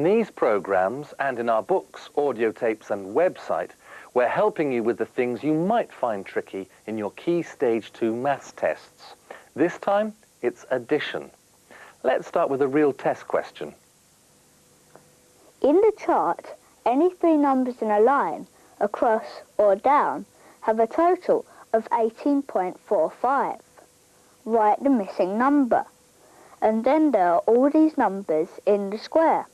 these programs and in our books, audio tapes and website, we're helping you with the things you might find tricky in your Key Stage 2 maths tests. This time, it's addition. Let's start with a real test question. In the chart, any three numbers in a line, across or down, have a total of 18.45. Write the missing number. And then there are all these numbers in the square.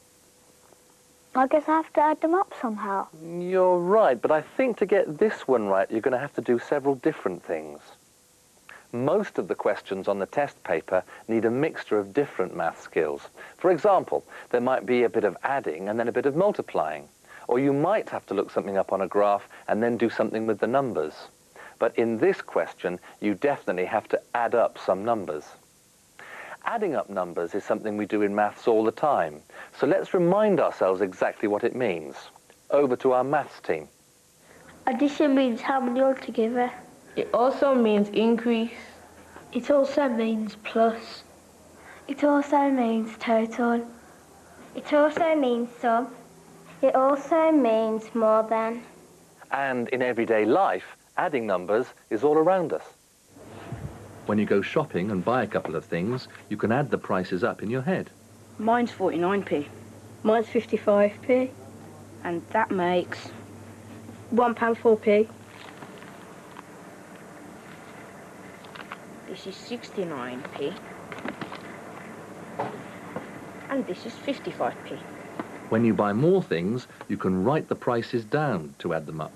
I guess I have to add them up somehow. You're right, but I think to get this one right, you're going to have to do several different things. Most of the questions on the test paper need a mixture of different math skills. For example, there might be a bit of adding and then a bit of multiplying. Or you might have to look something up on a graph and then do something with the numbers. But in this question, you definitely have to add up some numbers. Adding up numbers is something we do in maths all the time. So let's remind ourselves exactly what it means. Over to our maths team. Addition means how many altogether. It also means increase. It also means plus. It also means total. It also means sum. It also means more than. And in everyday life, adding numbers is all around us. When you go shopping and buy a couple of things, you can add the prices up in your head. Mine's 49p. Mine's 55p. And that makes £1.4p. This is 69p. And this is 55p. When you buy more things, you can write the prices down to add them up.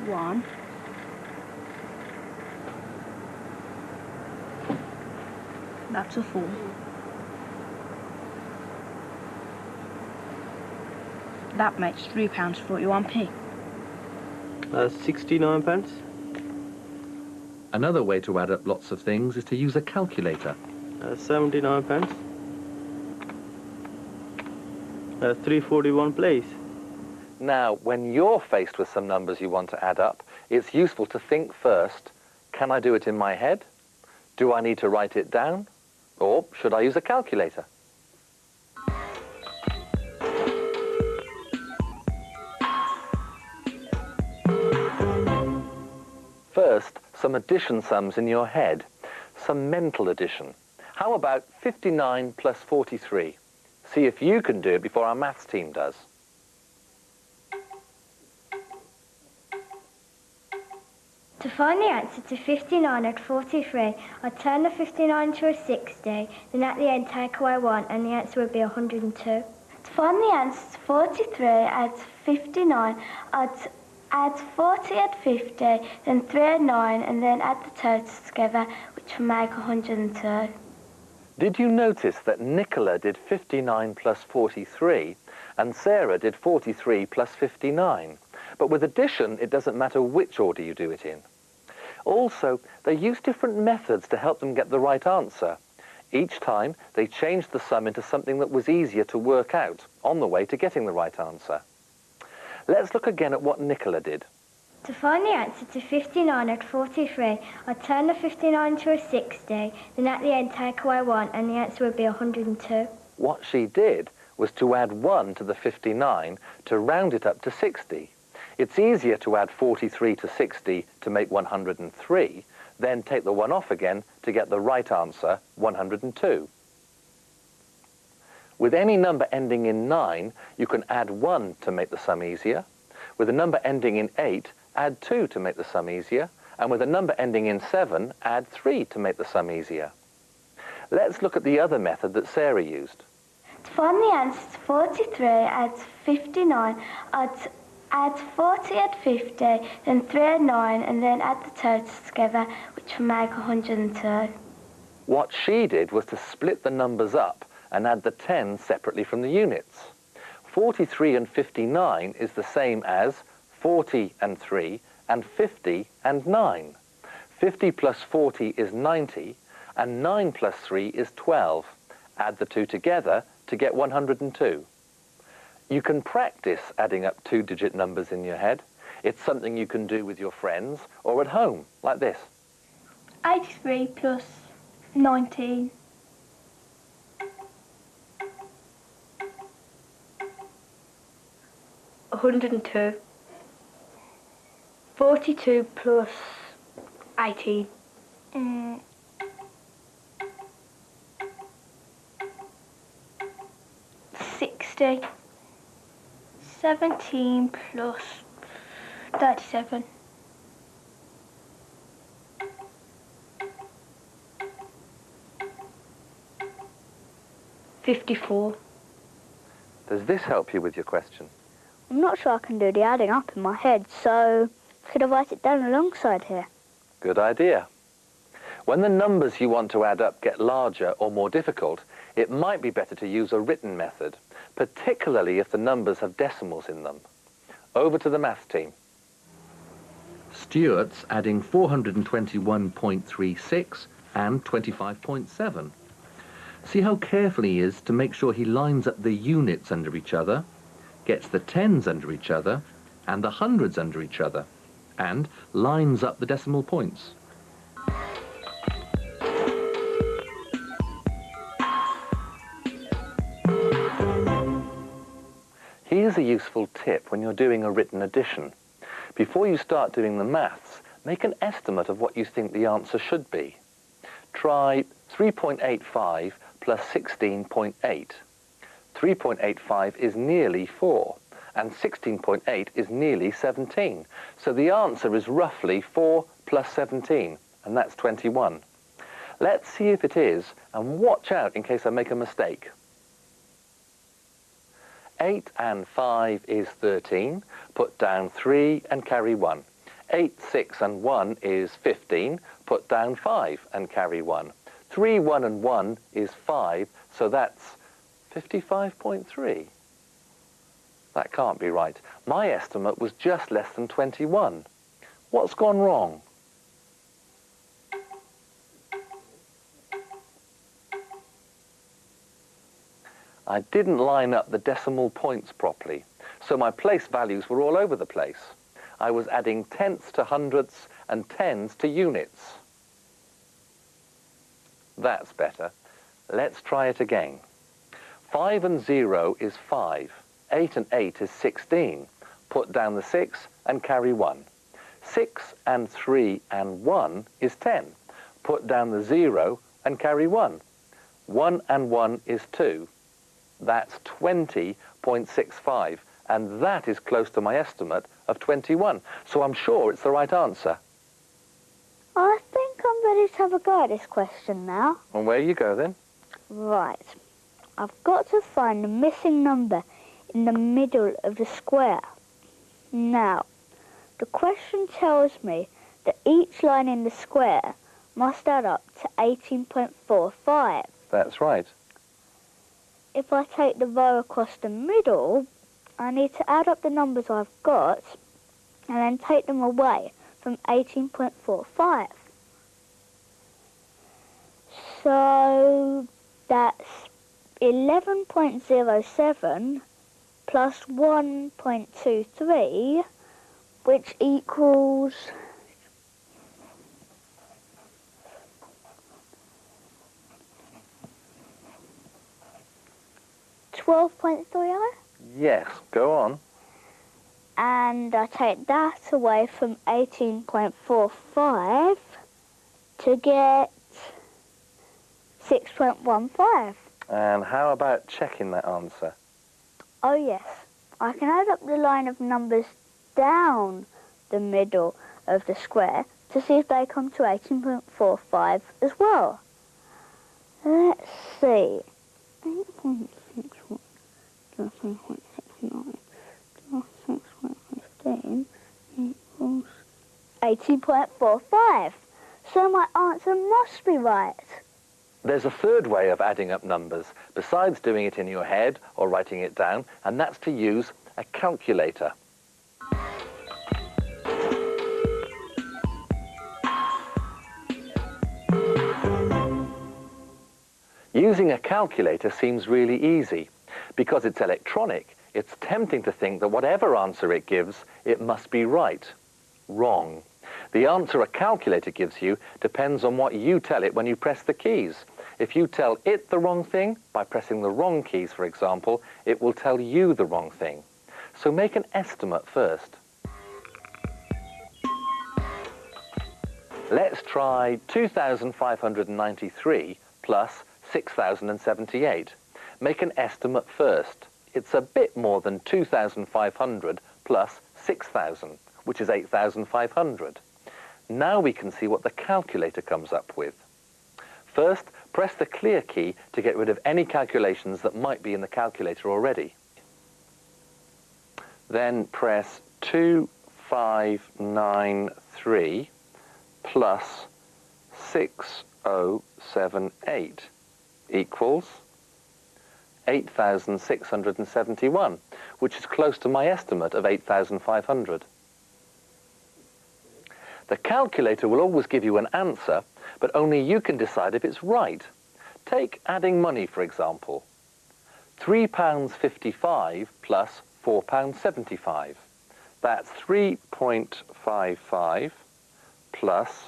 One. That's a 4. That makes £3.41p. 69 pence. Another way to add up lots of things is to use a calculator. 79 pence. 341 please. Now, when you're faced with some numbers you want to add up, it's useful to think first, can I do it in my head? Do I need to write it down? Or should I use a calculator? First, some addition sums in your head, some mental addition. How about 59 plus 43? See if you can do it before our maths team does. To find the answer to 59 at 43, I'd turn the 59 to a 60, then at the end take away 1, and the answer would be 102. To find the answer to 43 at 59, I'd add 40 at 50, then 3 at 9, and then add the totals together, which will make 102. Did you notice that Nicola did 59 plus 43, and Sarah did 43 plus 59? But with addition, it doesn't matter which order you do it in. Also, they use different methods to help them get the right answer. Each time, they changed the sum into something that was easier to work out on the way to getting the right answer. Let's look again at what Nicola did. To find the answer to 59 at 43, I'd turn the 59 to a 60, then at the end take away 1, and the answer would be 102. What she did was to add 1 to the 59 to round it up to 60. It's easier to add 43 to 60 to make 103, then take the 1 off again to get the right answer, 102. With any number ending in 9, you can add 1 to make the sum easier. With a number ending in 8, add 2 to make the sum easier. And with a number ending in 7, add 3 to make the sum easier. Let's look at the other method that Sarah used. To find the answer to 43 at 59, I'd add 40 at 50, then 3 at 9, and then add the totals together, which will make 102. What she did was to split the numbers up and add the 10 separately from the units. 43 and 59 is the same as 40 and 3 and 50 and 9. 50 plus 40 is 90, and 9 plus 3 is 12. Add the two together to get 102. You can practice adding up two-digit numbers in your head. It's something you can do with your friends or at home, like this. 83 plus 19. 102. 42 plus 18. 60. 17 plus 37. 54. Does this help you with your question? I'm not sure I can do the adding up in my head, so could I write it down alongside here? Good idea. When the numbers you want to add up get larger or more difficult, it might be better to use a written method, particularly if the numbers have decimals in them. Over to the maths team. Stuart's adding 421.36 and 25.7. See how careful he is to make sure he lines up the units under each other, gets the tens under each other, and the hundreds under each other, and lines up the decimal points. Here's a useful tip when you're doing a written addition. Before you start doing the maths, make an estimate of what you think the answer should be. Try 3.85 plus 16.8. 3.85 is nearly 4, and 16.8 is nearly 17. So the answer is roughly 4 plus 17, and that's 21. Let's see if it is, and watch out in case I make a mistake. 8 and 5 is 13. Put down 3 and carry 1. 8, 6 and 1 is 15. Put down 5 and carry 1. 3, 1 and 1 is 5, so that's 55.3. That can't be right. My estimate was just less than 21. What's gone wrong? I didn't line up the decimal points properly, so my place values were all over the place. I was adding tenths to hundredths and tens to units. That's better. Let's try it again. 5 and 0 is 5. 8 and 8 is 16. Put down the 6 and carry 1. 6 and 3 and 1 is 10. Put down the 0 and carry 1. 1 and 1 is 2. That's 20.65, and that is close to my estimate of 21, so I'm sure it's the right answer. I think I'm ready to have a go at this question now. And where you go then? Right. I've got to find the missing number in the middle of the square. Now, the question tells me that each line in the square must add up to 18.45. That's right. If I take the row across the middle, I need to add up the numbers I've got and then take them away from 18.45. So that's 11.07 plus 1.23, which equals 12.30. Yes, go on. And I take that away from 18.45 to get 6.15. And how about checking that answer? Oh yes, I can add up the line of numbers down the middle of the square to see if they come to 18.45 as well. Let's see. 8.61 plus 1.69 plus 6.15 equals 18.45. So my answer must be right. There's a third way of adding up numbers, besides doing it in your head or writing it down, and that's to use a calculator. Using a calculator seems really easy. Because it's electronic, it's tempting to think that whatever answer it gives, it must be right. Wrong. The answer a calculator gives you depends on what you tell it when you press the keys. If you tell it the wrong thing, by pressing the wrong keys, for example, it will tell you the wrong thing. So make an estimate first. Let's try 2,593 plus 6,078. Make an estimate first. It's a bit more than 2,500 plus 6,000, which is 8,500. Now we can see what the calculator comes up with. First, press the clear key to get rid of any calculations that might be in the calculator already. Then press 2593 plus 6078 equals 8,671, which is close to my estimate of 8,500. The calculator will always give you an answer, but only you can decide if it's right. Take adding money, for example. £3.55 plus £4.75. That's 3.55 plus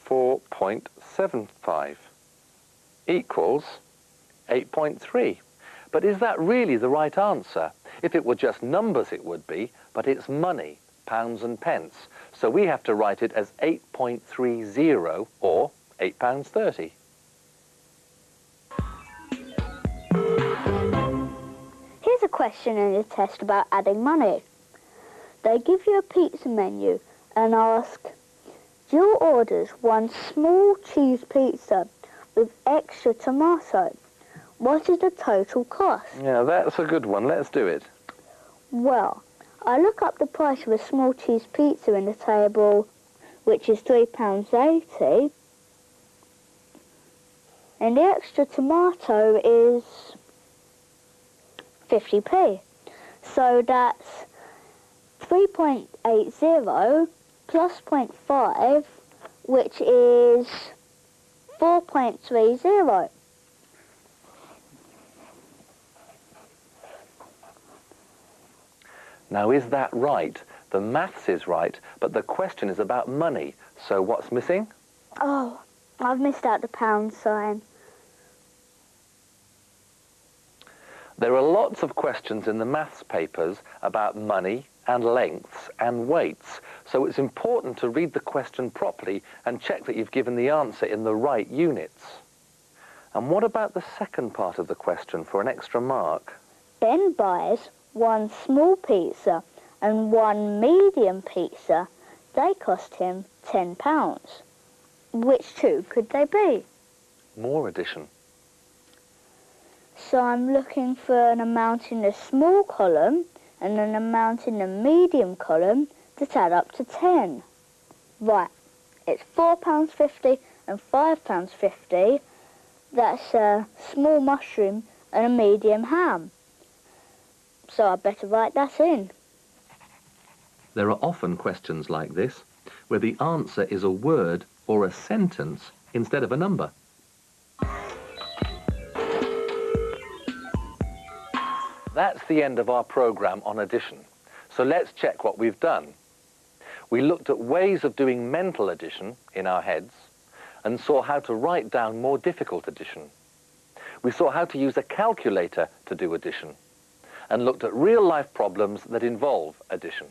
4.75 equals 8.3. But is that really the right answer? If it were just numbers it would be, but it's money, pounds and pence. So we have to write it as 8.30 or £8.30. Here's a question in the test about adding money. They give you a pizza menu and ask, your order's one small cheese pizza with extra tomato. What is the total cost? Yeah, that's a good one. Let's do it. Well, I look up the price of a small cheese pizza in the table, which is £3.80, and the extra tomato is 50p. So that's 3.80 plus 0.5, which is 4.30. Now, is that right? The maths is right, but the question is about money. So what's missing? Oh, I've missed out the pound sign. There are lots of questions in the maths papers about money and lengths and weights. So it's important to read the question properly and check that you've given the answer in the right units. And what about the second part of the question for an extra mark? Ben buys one small pizza and one medium pizza. They cost him £10. Which two could they be? More addition. So I'm looking for an amount in the small column and an amount in the medium column that add up to 10. Right, it's £4.50 and £5.50. That's a small mushroom and a medium ham. So I better write that in. There are often questions like this, where the answer is a word or a sentence instead of a number. That's the end of our programme on addition. So let's check what we've done. We looked at ways of doing mental addition in our heads and saw how to write down more difficult addition. We saw how to use a calculator to do addition and looked at real-life problems that involve addition.